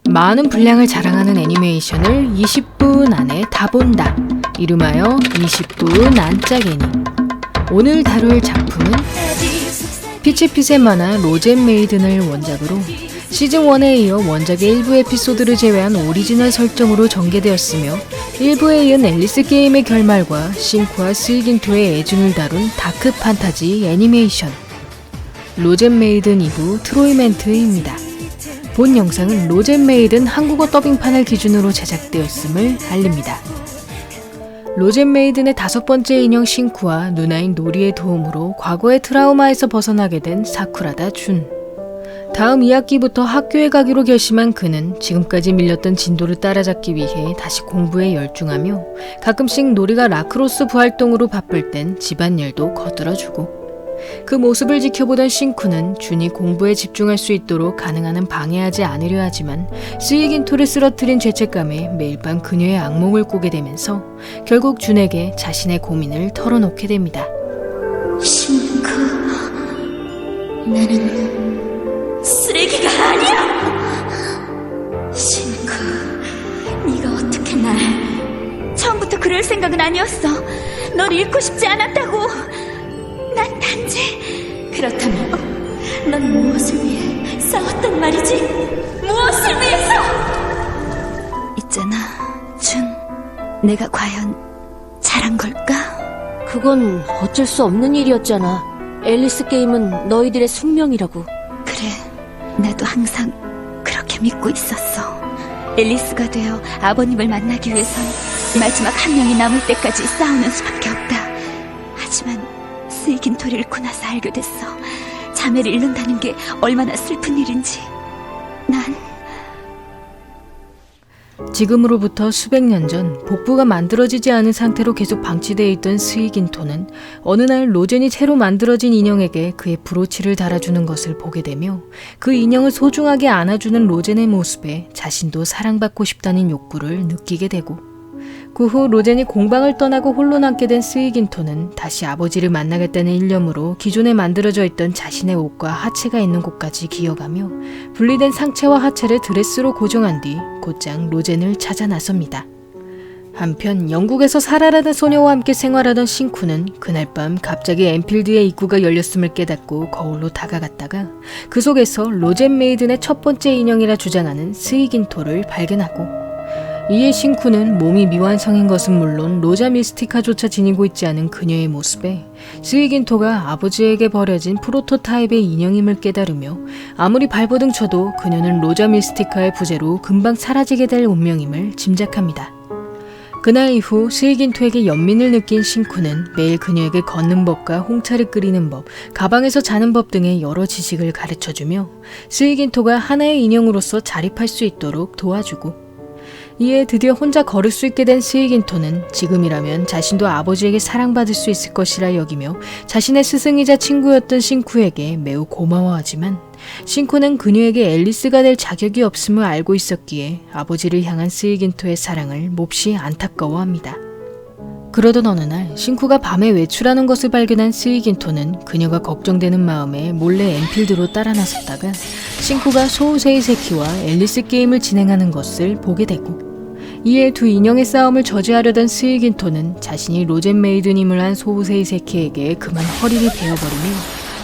많은 분량을 자랑하는 애니메이션을 20분 안에 다 본다. 이름하여 20분 안짝 애니. 오늘 다룰 작품은 피치핏의 만화 로젠 메이든을 원작으로 시즌1에 이어 원작의 일부 에피소드를 제외한 오리지널 설정으로 전개되었으며 일부에 이은 앨리스 게임의 결말과 싱크와 스이긴토의 애증을 다룬 다크 판타지 애니메이션 로젠 메이든 2부 트로이멘트입니다. 본 영상은 로젠 메이든 한국어 더빙판을 기준으로 제작되었음을 알립니다. 로젠 메이든의 5번째 인형 싱쿠와 누나인 노리의 도움으로 과거의 트라우마에서 벗어나게 된 사쿠라다 준. 다음 2학기부터 학교에 가기로 결심한 그는 지금까지 밀렸던 진도를 따라잡기 위해 다시 공부에 열중하며 가끔씩 노리가 라크로스 부활동으로 바쁠 땐 집안일도 거들어주고 그 모습을 지켜보던 싱쿠는 준이 공부에 집중할 수 있도록 가능한 한 방해하지 않으려 하지만 스이긴토를 쓰러뜨린 죄책감에 매일 밤 그녀의 악몽을 꾸게 되면서 결국 준에게 자신의 고민을 털어놓게 됩니다. 싱크, 나는 쓰레기가 아니야! 싱크, 네가 어떻게 날... 처음부터 그럴 생각은 아니었어. 널 잃고 싶지 않았다고. 난 단지... 그렇다면 넌 무엇을 위해 싸웠단 말이지? 무엇을 위해서? 있잖아, 준. 내가 과연 잘한 걸까? 그건 어쩔 수 없는 일이었잖아. 앨리스 게임은 너희들의 숙명이라고. 그래, 나도 항상 그렇게 믿고 있었어. 앨리스가 되어 아버님을 만나기 위해선 마지막 한 명이 남을 때까지 싸우는 수밖에 없다. 하지만 스이긴토를 잃고 나서 알게 됐어. 자매를 잃는다는 게 얼마나 슬픈 일인지. 난 지금으로부터 수백 년 전 복부가 만들어지지 않은 상태로 계속 방치되어 있던 스이긴토는 어느 날 로젠이 새로 만들어진 인형에게 그의 브로치를 달아주는 것을 보게 되며 그 인형을 소중하게 안아주는 로젠의 모습에 자신도 사랑받고 싶다는 욕구를 느끼게 되고 그 후 로젠이 공방을 떠나고 홀로 남게 된 스이긴토는 다시 아버지를 만나겠다는 일념으로 기존에 만들어져 있던 자신의 옷과 하체가 있는 곳까지 기어가며 분리된 상체와 하체를 드레스로 고정한 뒤 곧장 로젠을 찾아 나섭니다. 한편 영국에서 사라라는 소녀와 함께 생활하던 싱쿠는 그날 밤 갑자기 엔필드의 입구가 열렸음을 깨닫고 거울로 다가갔다가 그 속에서 로젠 메이든의 첫 번째 인형이라 주장하는 스이긴토를 발견하고 이에 싱쿠는 몸이 미완성인 것은 물론 로자 미스티카조차 지니고 있지 않은 그녀의 모습에 스이긴토가 아버지에게 버려진 프로토타입의 인형임을 깨달으며 아무리 발버둥 쳐도 그녀는 로자 미스티카의 부재로 금방 사라지게 될 운명임을 짐작합니다. 그날 이후 스이긴토에게 연민을 느낀 싱쿠는 매일 그녀에게 걷는 법과 홍차를 끓이는 법, 가방에서 자는 법 등의 여러 지식을 가르쳐주며 스이긴토가 하나의 인형으로서 자립할 수 있도록 도와주고 이에 드디어 혼자 걸을 수 있게 된 스이긴토는 지금이라면 자신도 아버지에게 사랑받을 수 있을 것이라 여기며 자신의 스승이자 친구였던 싱쿠에게 매우 고마워하지만 싱쿠는 그녀에게 앨리스가 될 자격이 없음을 알고 있었기에 아버지를 향한 스이긴토의 사랑을 몹시 안타까워합니다. 그러던 어느 날 싱쿠가 밤에 외출하는 것을 발견한 스이긴토는 그녀가 걱정되는 마음에 몰래 엔필드로 따라 나섰다가 싱쿠가 소우세이 세키와 앨리스 게임을 진행하는 것을 보게 되고 이에 두 인형의 싸움을 저지하려던 스이긴토는 자신이 로젠 메이드님을 한 소우세이 세키에게 그만 허리를 베어버리며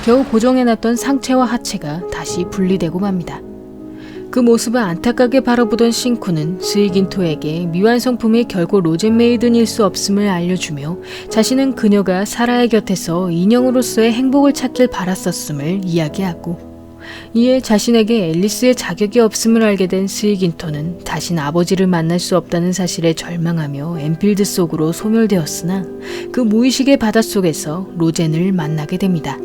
겨우 고정해놨던 상체와 하체가 다시 분리되고 맙니다. 그 모습을 안타깝게 바라보던 싱쿠는 스이긴토에게 미완성품이 결국 로젠 메이든일 수 없음을 알려주며 자신은 그녀가 사라의 곁에서 인형으로서의 행복을 찾길 바랐었음을 이야기하고 이에 자신에게 앨리스의 자격이 없음을 알게 된 스이긴토는 다신 아버지를 만날 수 없다는 사실에 절망하며 엔필드 속으로 소멸되었으나 그 무의식의 바닷속에서 로젠을 만나게 됩니다.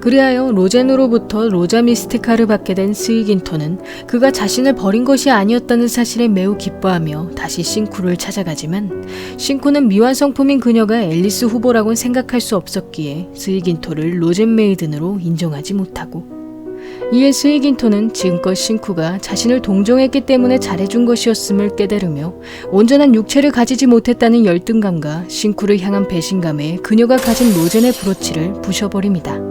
그리하여 로젠으로부터 로자 미스티카를 받게 된 스이긴토는 그가 자신을 버린 것이 아니었다는 사실에 매우 기뻐하며 다시 싱쿠를 찾아가지만 싱쿠는 미완성품인 그녀가 앨리스 후보라고는 생각할 수 없었기에 스이긴토를 로젠 메이든으로 인정하지 못하고 이에 스이긴토는 지금껏 싱쿠가 자신을 동정했기 때문에 잘해준 것이었음을 깨달으며 온전한 육체를 가지지 못했다는 열등감과 싱쿠를 향한 배신감에 그녀가 가진 로젠의 브로치를 부셔버립니다.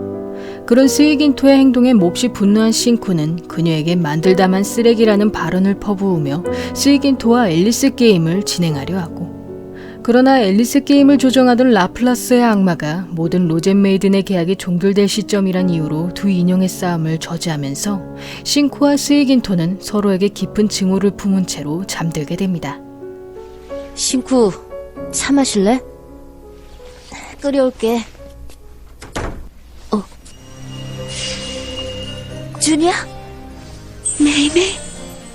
그런 스이긴토의 행동에 몹시 분노한 신쿠는 그녀에게 만들다만 쓰레기라는 발언을 퍼부으며 스이긴토와 앨리스 게임을 진행하려 하고, 그러나 앨리스 게임을 조종하던 라플라스의 악마가 모든 로젠메이든의 계약이 종결될 시점이란 이유로 두 인형의 싸움을 저지하면서 신쿠와 스이긴토는 서로에게 깊은 증오를 품은 채로 잠들게 됩니다. 신쿠, 차 마실래? 끓여올게. 준이야? 매일매일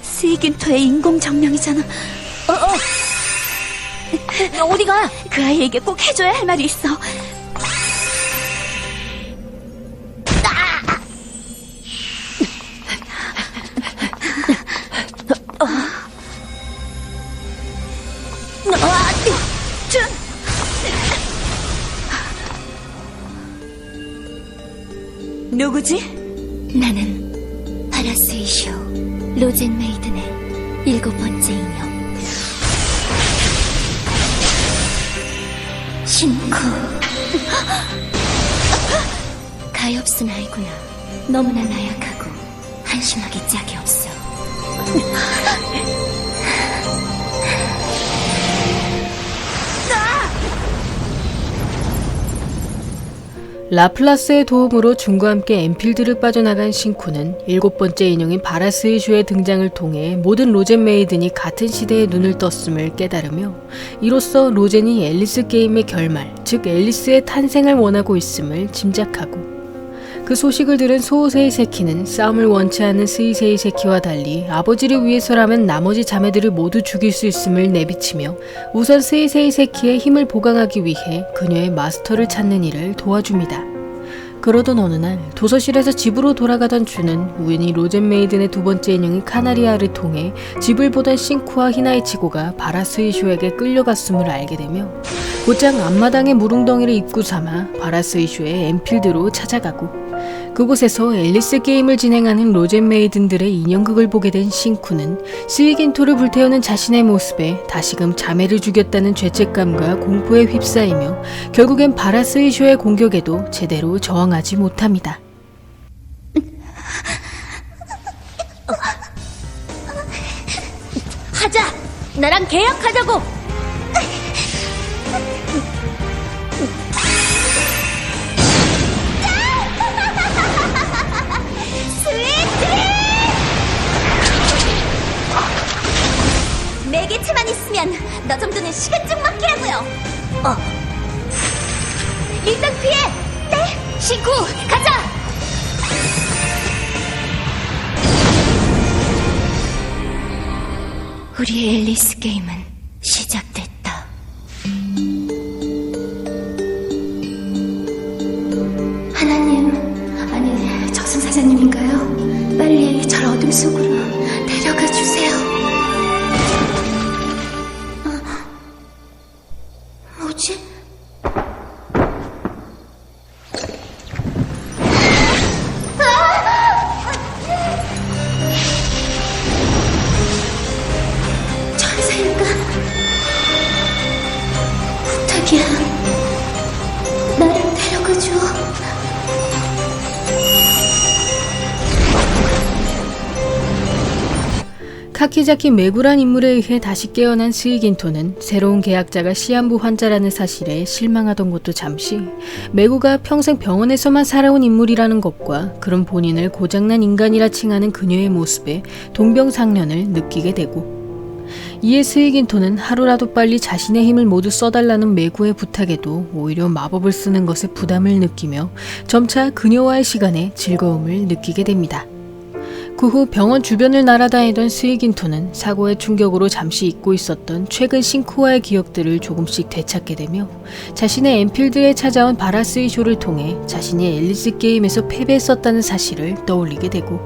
스이긴토의 인공정명이잖아. 너 어디 가? 그 아이에게 꼭 해줘야 할 말이 있어. 누구지? 나는 파라스이쇼 로젠메이든의 7번째 인형 신쿠. 가엾은 아이구나. 너무나 나약하고 한심하기 짝이 없어. 라플라스의 도움으로 준과 함께 엔필드를 빠져나간 신쿠는 7번째 인형인 바라스이슈의 등장을 통해 모든 로젠메이든이 같은 시대에 눈을 떴음을 깨달으며, 이로써 로젠이 앨리스 게임의 결말, 즉 앨리스의 탄생을 원하고 있음을 짐작하고, 그 소식을 들은 소호세이 세키는 싸움을 원치 않는 스이세이 세키와 달리 아버지를 위해서라면 나머지 자매들을 모두 죽일 수 있음을 내비치며 우선 스이세이 세키의 힘을 보강하기 위해 그녀의 마스터를 찾는 일을 도와줍니다. 그러던 어느 날 도서실에서 집으로 돌아가던 준은 우연히 로젠메이든의 2번째 인형인 카나리아를 통해 집을 보던 신쿠와 히나이치고가 바라스이쇼에게 끌려갔음을 알게 되며 곧장 앞마당의 무릉덩이를 입구 삼아 바라스이쇼의 엔필드로 찾아가고, 그곳에서 앨리스 게임을 진행하는 로젠메이든들의 인형극을 보게 된 신쿠는 스이긴토를 불태우는 자신의 모습에 다시금 자매를 죽였다는 죄책감과 공포에 휩싸이며 결국엔 바라스이쇼의 공격에도 제대로 저항하지 못합니다. 하자! 나랑 계약하자고! 매개체만 있으면 너 정도는 시간 좀 먹게 하고요. 일단 피해. 네. 신쿠, 가자! 우리의 앨리스 게임은 시작됐다. 하나님, 아니 저승사자님인가요? 빨리 절 어둠 속으로 데려가 주세요. 뭐지? 천사인가? 부탁이야. 나를 데려가줘. 카키자키 메구란 인물에 의해 다시 깨어난 스이긴토는 새로운 계약자가 시한부 환자라는 사실에 실망하던 것도 잠시, 메구가 평생 병원에서만 살아온 인물이라는 것과 그런 본인을 고장난 인간이라 칭하는 그녀의 모습에 동병상련을 느끼게 되고, 이에 스이긴토는 하루라도 빨리 자신의 힘을 모두 써달라는 메구의 부탁에도 오히려 마법을 쓰는 것에 부담을 느끼며 점차 그녀와의 시간에 즐거움을 느끼게 됩니다. 그 후 병원 주변을 날아다니던 스이긴토는 사고의 충격으로 잠시 잊고 있었던 최근 신쿠와의 기억들을 조금씩 되찾게 되며 자신의 엔필드에 찾아온 바라스이쇼를 통해 자신이 앨리스 게임에서 패배했었다는 사실을 떠올리게 되고,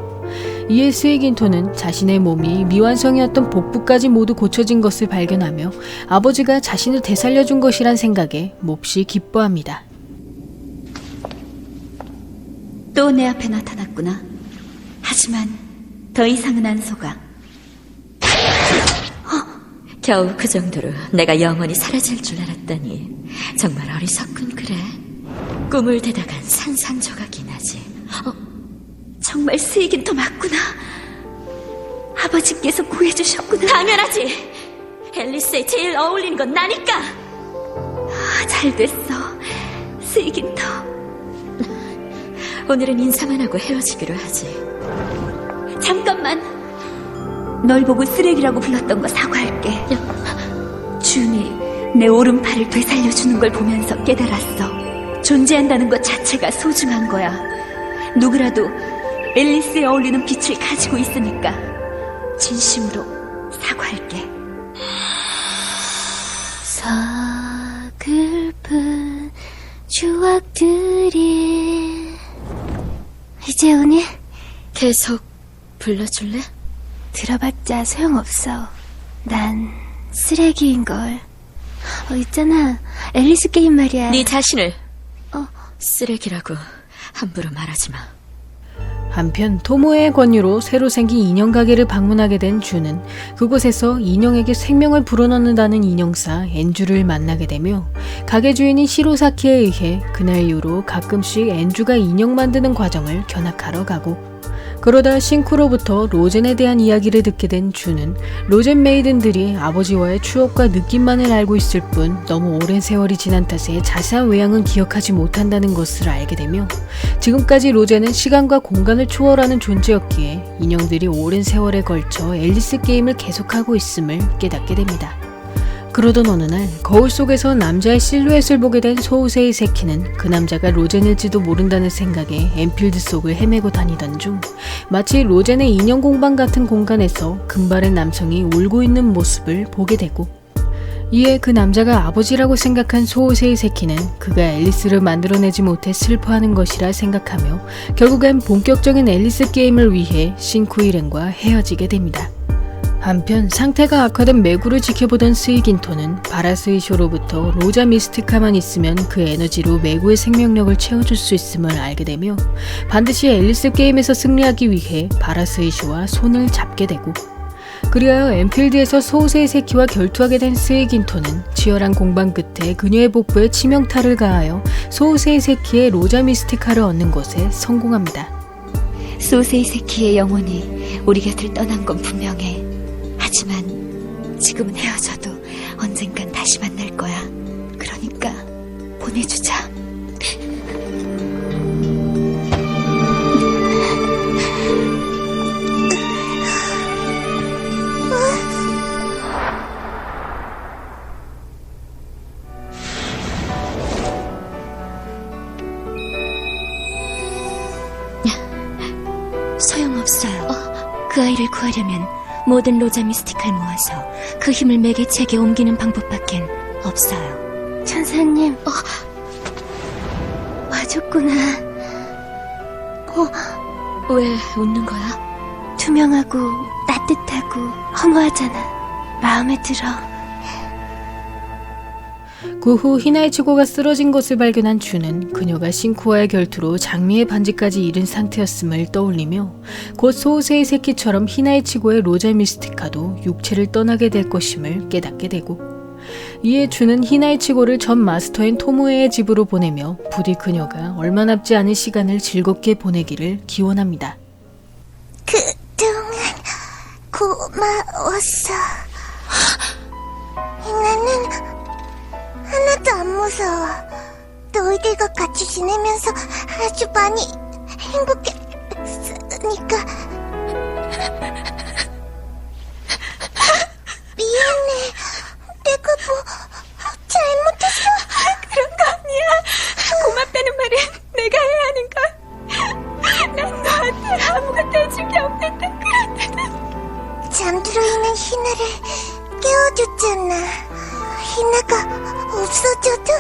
이에 스이긴토는 자신의 몸이 미완성이었던 복부까지 모두 고쳐진 것을 발견하며 아버지가 자신을 되살려준 것이란 생각에 몹시 기뻐합니다. 또 내 앞에 나타났구나. 하지만 더 이상은 안 속아. 겨우 그 정도로 내가 영원히 사라질 줄 알았다니 정말 어리석군. 그래, 꿈을 대다간 산산조각이 나지. 정말 스이긴토 맞구나. 아버지께서 구해주셨구나. 당연하지. 앨리스에 제일 어울리는 건 나니까. 잘 됐어, 스이긴토. 오늘은 인사만 하고 헤어지기로 하지. 잠깐만. 널 보고 쓰레기라고 불렀던 거 사과할게. 준이 내 오른팔을 되살려주는 걸 보면서 깨달았어. 존재한다는 것 자체가 소중한 거야. 누구라도 앨리스에 어울리는 빛을 가지고 있으니까 진심으로 사과할게. 서글픈 추억들이 이제 오니 계속 불러줄래? 들어봤자 소용없어. 난 쓰레기인걸. 있잖아, 앨리스 게임 말이야. 네 자신을 쓰레기라고 함부로 말하지 마. 한편 토모의 권유로 새로 생긴 인형 가게를 방문하게 된 준은 그곳에서 인형에게 생명을 불어넣는다는 인형사 엔주를 만나게 되며 가게 주인인 시로사키에 의해 그날 이후로 가끔씩 엔주가 인형 만드는 과정을 견학하러 가고, 그러다 신쿠로부터 로젠에 대한 이야기를 듣게 된 준은 로젠 메이든들이 아버지와의 추억과 느낌만을 알고 있을 뿐 너무 오랜 세월이 지난 탓에 자세한 외양은 기억하지 못한다는 것을 알게 되며, 지금까지 로젠은 시간과 공간을 초월하는 존재였기에 인형들이 오랜 세월에 걸쳐 앨리스 게임을 계속하고 있음을 깨닫게 됩니다. 그러던 어느 날 거울 속에서 남자의 실루엣을 보게 된 소우세이 세키는 그 남자가 로젠일지도 모른다는 생각에 엔필드 속을 헤매고 다니던 중 마치 로젠의 인형 공방 같은 공간에서 금발의 남성이 울고 있는 모습을 보게 되고, 이에 그 남자가 아버지라고 생각한 소우세이 세키는 그가 앨리스를 만들어내지 못해 슬퍼하는 것이라 생각하며 결국엔 본격적인 앨리스 게임을 위해 신쿠이렌과 헤어지게 됩니다. 한편 상태가 악화된 메구를 지켜보던 스이긴토는 바라스이쇼로부터 로자 미스티카만 있으면 그 에너지로 메구의 생명력을 채워줄 수 있음을 알게 되며 반드시 앨리스 게임에서 승리하기 위해 바라스이쇼와 손을 잡게 되고, 그리하여 엔필드에서 소우세이 세키와 결투하게 된 스이긴토는 치열한 공방 끝에 그녀의 복부에 치명타를 가하여 소우세이 세키의 로자 미스티카를 얻는 것에 성공합니다. 소세이 세키의 영혼이 우리 곁을 떠난 건 분명해. 하지만 지금은 헤어져도 언젠간 다시 만날 거야. 그러니까 보내주자. 소용없어요. 그 아이를 구하려면 모든 로자 미스틱을 모아서 그 힘을 매개체에게 옮기는 방법밖엔 없어요. 천사님, 와줬구나. 왜 웃는 거야? 투명하고 따뜻하고 허무하잖아. 마음에 들어. 그 후 히나이치고가 쓰러진 것을 발견한 준은 그녀가 신쿠와의 결투로 장미의 반지까지 잃은 상태였음을 떠올리며 곧 소우세이 세키처럼 히나이치고의 로자 미스티카도 육체를 떠나게 될 것임을 깨닫게 되고, 이에 준은 히나이치고를 전 마스터인 토모에의 집으로 보내며 부디 그녀가 얼마 남지 않은 시간을 즐겁게 보내기를 기원합니다. 그동안 고마웠어. 나는 하나도 안 무서워. 너희들과 같이 지내면서 아주 많이 행복했으니까. 미안해. 내가 뭐 잘못했어? 그런 거 아니야. 고맙다는 말은 내가 해야 하는 걸. 난 너한테 아무것도 해준 게 없는데 그런데도. 잠들어 있는 희나를 깨워줬잖아. 희나가 없어져도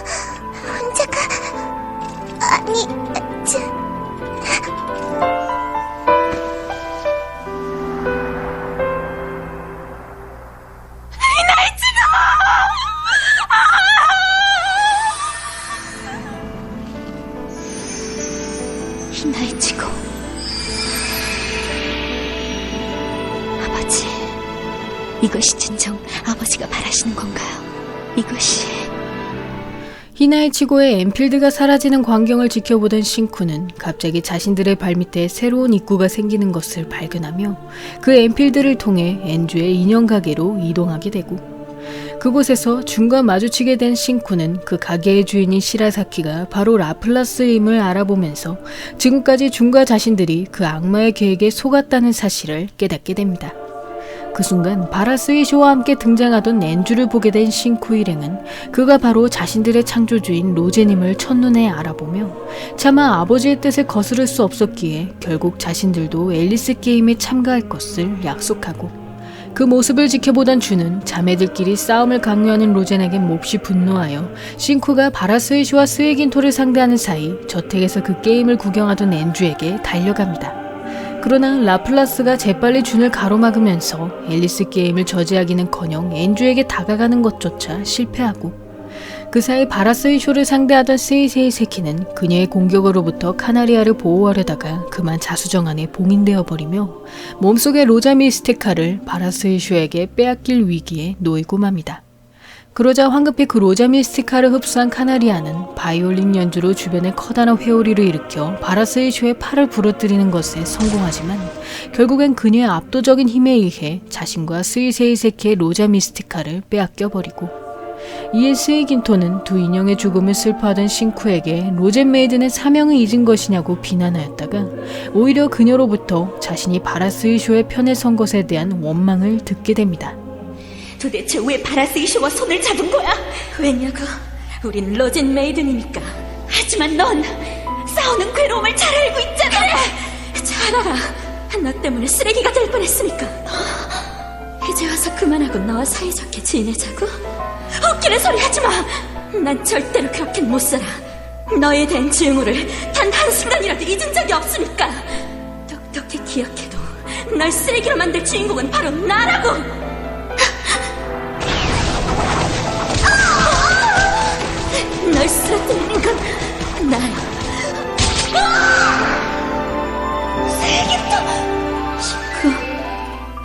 혼자가 아니, 히나이치고. 아버지, 이것이 진정 아버지가 바라시는 건가요? 이것이... 히나의 치고의 엔필드가 사라지는 광경을 지켜보던 신쿠는 갑자기 자신들의 발밑에 새로운 입구가 생기는 것을 발견하며 그 엔필드를 통해 엔주의 인형 가게로 이동하게 되고, 그곳에서 준과 마주치게 된 신쿠는 그 가게의 주인인 시라사키가 바로 라플라스임을 알아보면서 지금까지 준과 자신들이 그 악마의 계획에 속았다는 사실을 깨닫게 됩니다. 그 순간 바라스이쇼와 함께 등장하던 엔주를 보게 된 신쿠 일행은 그가 바로 자신들의 창조주인 로제님을 첫눈에 알아보며 차마 아버지의 뜻을 거스를 수 없었기에 결국 자신들도 앨리스 게임에 참가할 것을 약속하고, 그 모습을 지켜보던 주는 자매들끼리 싸움을 강요하는 로젠에게 몹시 분노하여 신쿠가 바라스이쇼와 스웨긴토를 상대하는 사이 저택에서 그 게임을 구경하던 엔주에게 달려갑니다. 그러나 라플라스가 재빨리 준을 가로막으면서 앨리스 게임을 저지하기는커녕 엔주에게 다가가는 것조차 실패하고, 그 사이 바라스이쇼를 상대하던 세이세이 세키는 그녀의 공격으로부터 카나리아를 보호하려다가 그만 자수정안에 봉인되어 버리며 몸속의 로자 미스티카를 바라스이쇼에게 빼앗길 위기에 놓이고 맙니다. 그러자 황급히 그 로자 미스티카를 흡수한 카나리아는 바이올린 연주로 주변에 커다란 회오리를 일으켜 바라스이쇼의 팔을 부러뜨리는 것에 성공하지만 결국엔 그녀의 압도적인 힘에 의해 자신과 스이세이세키의 로자 미스티카를 빼앗겨버리고, 이에 스이긴토는 두 인형의 죽음을 슬퍼하던 신쿠에게 로젠 메이든의 사명을 잊은 것이냐고 비난하였다가 오히려 그녀로부터 자신이 바라스이쇼의 편에 선 것에 대한 원망을 듣게 됩니다. 도대체 왜 바라스이쇼와 손을 잡은 거야? 왜냐고? 우린 로젠 메이든이니까. 하지만 넌 싸우는 괴로움을 잘 알고 있잖아. 그래, 잘 알아. 너 때문에 쓰레기가 될 뻔했으니까. 이제 와서 그만하고 너와 사이좋게 지내자고? 웃기는 소리 하지마. 난 절대로 그렇게는 못 살아. 너에 대한 증오를 단 한순간이라도 잊은 적이 없으니까. 똑똑히 기억해도 널 쓰레기로 만들 주인공은 바로 나라고. 널 쓰러뜨리는 건 나야. 세기토! 신쿠,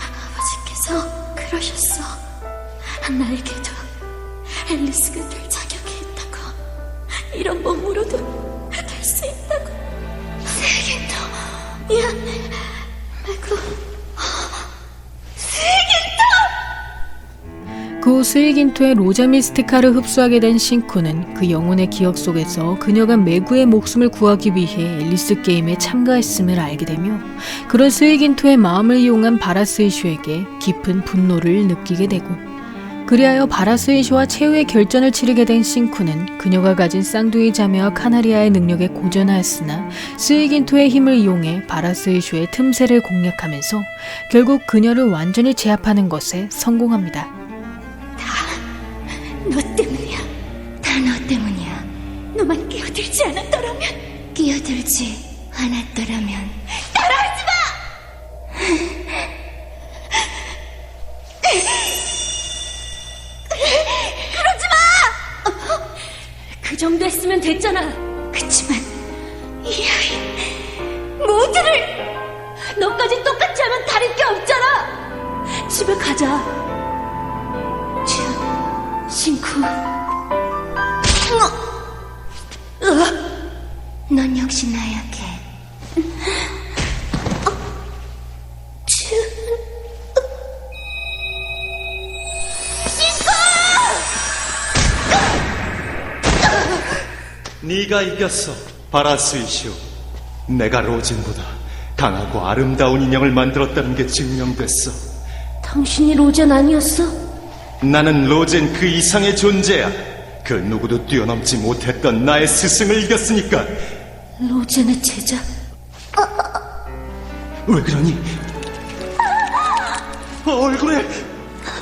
아버지께서 그러셨어. 나에게도 앨리스가 될 자격이 있다고. 이런 몸으로도 될 수 있다고. 세기토! 미안해, 매구. 그 후 스이긴토의 로자 미스티카를 흡수하게 된 신쿠는 그 영혼의 기억 속에서 그녀가 메구의 목숨을 구하기 위해 앨리스 게임에 참가했음을 알게 되며, 그런 스이긴토의 마음을 이용한 바라스이쇼에게 깊은 분노를 느끼게 되고, 그리하여 바라스이쇼와 최후의 결전을 치르게 된 신쿠는 그녀가 가진 쌍둥이 자매와 카나리아의 능력에 고전하였으나 스이긴토의 힘을 이용해 바라스이쇼의 틈새를 공략하면서 결국 그녀를 완전히 제압하는 것에 성공합니다. 너 때문이야. 다 너 때문이야. 너만 끼어들지 않았더라면. 끼어들지 않았더라면. 따라하지 마! 그러지 마! 그 정도 했으면 됐잖아. 그치만 이 아이 모두를 너까지 똑같이 하면 다를 게 없잖아. 집에 가자. 신쿠. 넌 역시 나약해. 네가 이겼어, 바라스이쇼. 내가 로젠보다 강하고 아름다운 인형을 만들었다는 게 증명됐어. 당신이 로젠 아니었어? 나는 로젠 그 이상의 존재야. 그 누구도 뛰어넘지 못했던 나의 스승을 이겼으니까. 로젠의 제자? 왜 그러니? 얼굴에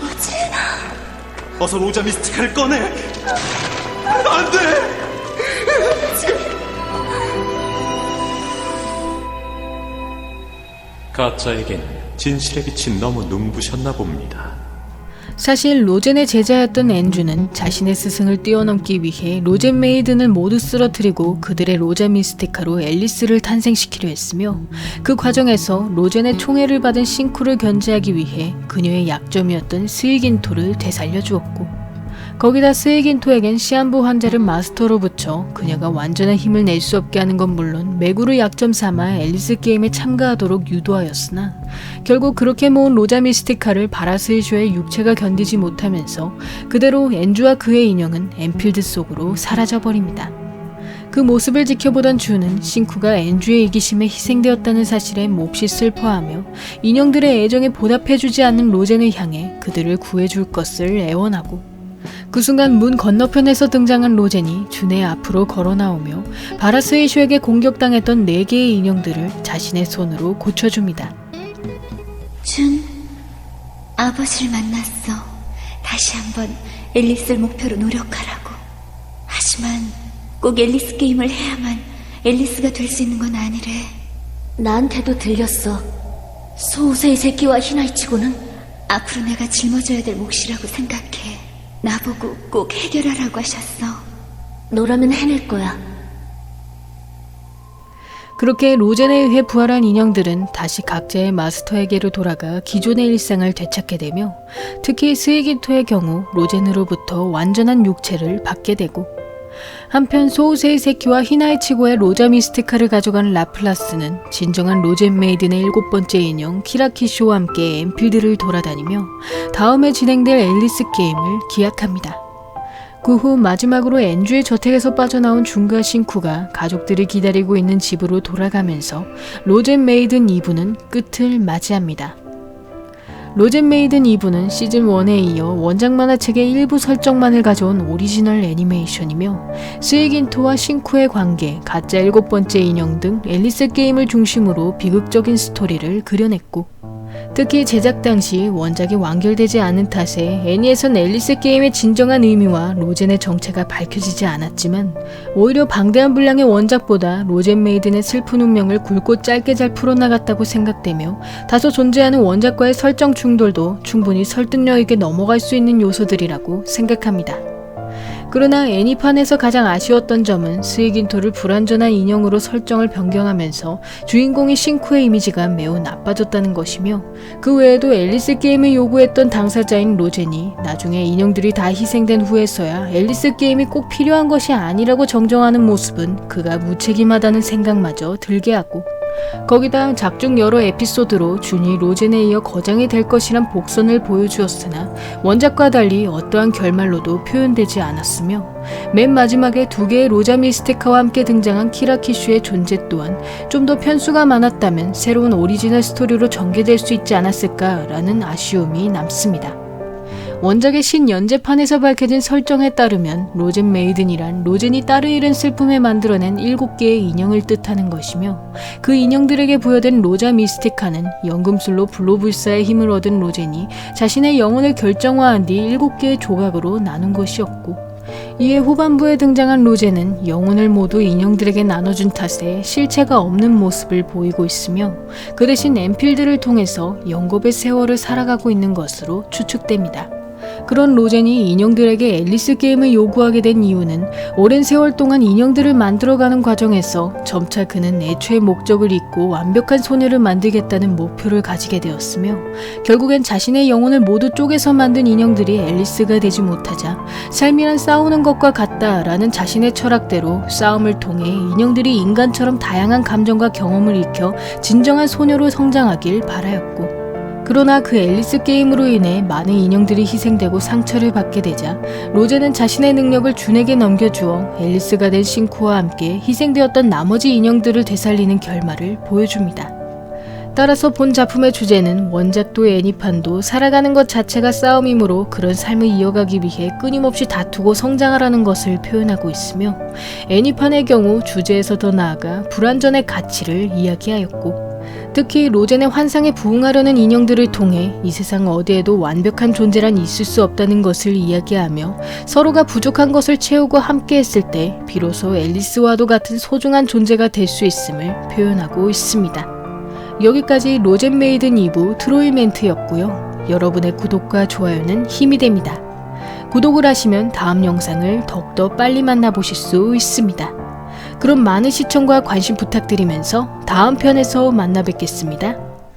로젠아. 어서 로자 미스티카를 꺼내. 안 돼! 가짜에겐 진실의 빛이 너무 눈부셨나 봅니다. 사실 로젠의 제자였던 엔주는 자신의 스승을 뛰어넘기 위해 로젠 메이든을 모두 쓰러뜨리고 그들의 로자 미스티카로 앨리스를 탄생시키려 했으며, 그 과정에서 로젠의 총애를 받은 신쿠를 견제하기 위해 그녀의 약점이었던 스이긴토를 되살려 주었고, 거기다 스에긴토에겐 시한부 환자를 마스터로 붙여 그녀가 완전한 힘을 낼 수 없게 하는 건 물론 매구를 약점 삼아 앨리스 게임에 참가하도록 유도하였으나 결국 그렇게 모은 로자 미스티카를 바라스이쇼의 육체가 견디지 못하면서 그대로 앤주와 그의 인형은 엔필드 속으로 사라져버립니다. 그 모습을 지켜보던 주는 싱쿠가 앤주의 이기심에 희생되었다는 사실에 몹시 슬퍼하며 인형들의 애정에 보답해주지 않는 로젠을 향해 그들을 구해줄 것을 애원하고 그 순간 문 건너편에서 등장한 로젠이 준의 앞으로 걸어 나오며 바라스이쇼에게 공격당했던 4개의 인형들을 자신의 손으로 고쳐줍니다. 준, 아버지를 만났어. 다시 한번 앨리스를 목표로 노력하라고. 하지만 꼭 앨리스 게임을 해야만 앨리스가 될 수 있는 건 아니래. 나한테도 들렸어. 소우세의 새끼와 히나이치고는 앞으로 내가 짊어져야 될 몫이라고 생각해. 나보고 꼭 해결하라고 하셨어. 너라면 해낼 거야. 그렇게 로젠에 의해 부활한 인형들은 다시 각자의 마스터에게로 돌아가 기존의 일상을 되찾게 되며 특히 스에긴토의 경우 로젠으로부터 완전한 육체를 받게 되고 한편 소우세이 세키와 히나이치고의 로자 미스티카를 가져간 라플라스는 진정한 로젠 메이든의 7번째 인형 키라키쇼와 함께 엔필드를 돌아다니며 다음에 진행될 앨리스 게임을 기약합니다. 그 후 마지막으로 앤주의 저택에서 빠져나온 준과 싱쿠가 가족들이 기다리고 있는 집으로 돌아가면서 로젠 메이든 2부는 끝을 맞이합니다. 로젠 메이든 2부는 시즌1에 이어 원작 만화책의 일부 설정만을 가져온 오리지널 애니메이션이며 스에긴토와 싱쿠의 관계, 가짜 7번째 인형 등 앨리스 게임을 중심으로 비극적인 스토리를 그려냈고 특히 제작 당시 원작이 완결되지 않은 탓에 애니에선 앨리스 게임의 진정한 의미와 로젠의 정체가 밝혀지지 않았지만 오히려 방대한 분량의 원작보다 로젠 메이든의 슬픈 운명을 굵고 짧게 잘 풀어나갔다고 생각되며 다소 존재하는 원작과의 설정 충돌도 충분히 설득력 있게 넘어갈 수 있는 요소들이라고 생각합니다. 그러나 애니판에서 가장 아쉬웠던 점은 스에긴토를 불완전한 인형으로 설정을 변경하면서 주인공인 싱쿠의 이미지가 매우 나빠졌다는 것이며 그 외에도 앨리스 게임을 요구했던 당사자인 로젠이 나중에 인형들이 다 희생된 후에서야 앨리스 게임이 꼭 필요한 것이 아니라고 정정하는 모습은 그가 무책임하다는 생각마저 들게 하고 거기다 작중 여러 에피소드로 준이 로젠에 이어 거장이 될 것이란 복선을 보여주었으나 원작과 달리 어떠한 결말로도 표현되지 않았으며 맨 마지막에 2개의 로자 미스티카와 함께 등장한 키라키슈의 존재 또한 좀 더 편수가 많았다면 새로운 오리지널 스토리로 전개될 수 있지 않았을까라는 아쉬움이 남습니다. 원작의 신연재판에서 밝혀진 설정에 따르면 로젠 메이든이란 로젠이 딸을 잃은 슬픔에 만들어낸 7개의 인형을 뜻하는 것이며 그 인형들에게 부여된 로자 미스티카는 연금술로 블로불사의 힘을 얻은 로젠이 자신의 영혼을 결정화한 뒤 7개의 조각으로 나눈 것이었고 이에 후반부에 등장한 로젠은 영혼을 모두 인형들에게 나눠준 탓에 실체가 없는 모습을 보이고 있으며 그 대신 엔필드를 통해서 영겁의 세월을 살아가고 있는 것으로 추측됩니다. 그런 로젠이 인형들에게 앨리스 게임을 요구하게 된 이유는 오랜 세월 동안 인형들을 만들어가는 과정에서 점차 그는 애초의 목적을 잊고 완벽한 소녀를 만들겠다는 목표를 가지게 되었으며 결국엔 자신의 영혼을 모두 쪼개서 만든 인형들이 앨리스가 되지 못하자 삶이란 싸우는 것과 같다라는 자신의 철학대로 싸움을 통해 인형들이 인간처럼 다양한 감정과 경험을 익혀 진정한 소녀로 성장하길 바라였고 그러나 그 앨리스 게임으로 인해 많은 인형들이 희생되고 상처를 받게 되자 로젠은 자신의 능력을 준에게 넘겨주어 앨리스가 된 싱쿠와 함께 희생되었던 나머지 인형들을 되살리는 결말을 보여줍니다. 따라서 본 작품의 주제는 원작도 애니판도 살아가는 것 자체가 싸움이므로 그런 삶을 이어가기 위해 끊임없이 다투고 성장하라는 것을 표현하고 있으며 애니판의 경우 주제에서 더 나아가 불완전의 가치를 이야기하였고 특히 로젠의 환상에 부응하려는 인형들을 통해 이 세상 어디에도 완벽한 존재란 있을 수 없다는 것을 이야기하며 서로가 부족한 것을 채우고 함께 했을 때 비로소 앨리스와도 같은 소중한 존재가 될 수 있음을 표현하고 있습니다. 여기까지 로젠 메이든 2부 트로이 멘트였고요. 여러분의 구독과 좋아요는 힘이 됩니다. 구독을 하시면 다음 영상을 더욱더 빨리 만나보실 수 있습니다. 그럼 많은 시청과 관심 부탁드리면서 다음 편에서 만나 뵙겠습니다.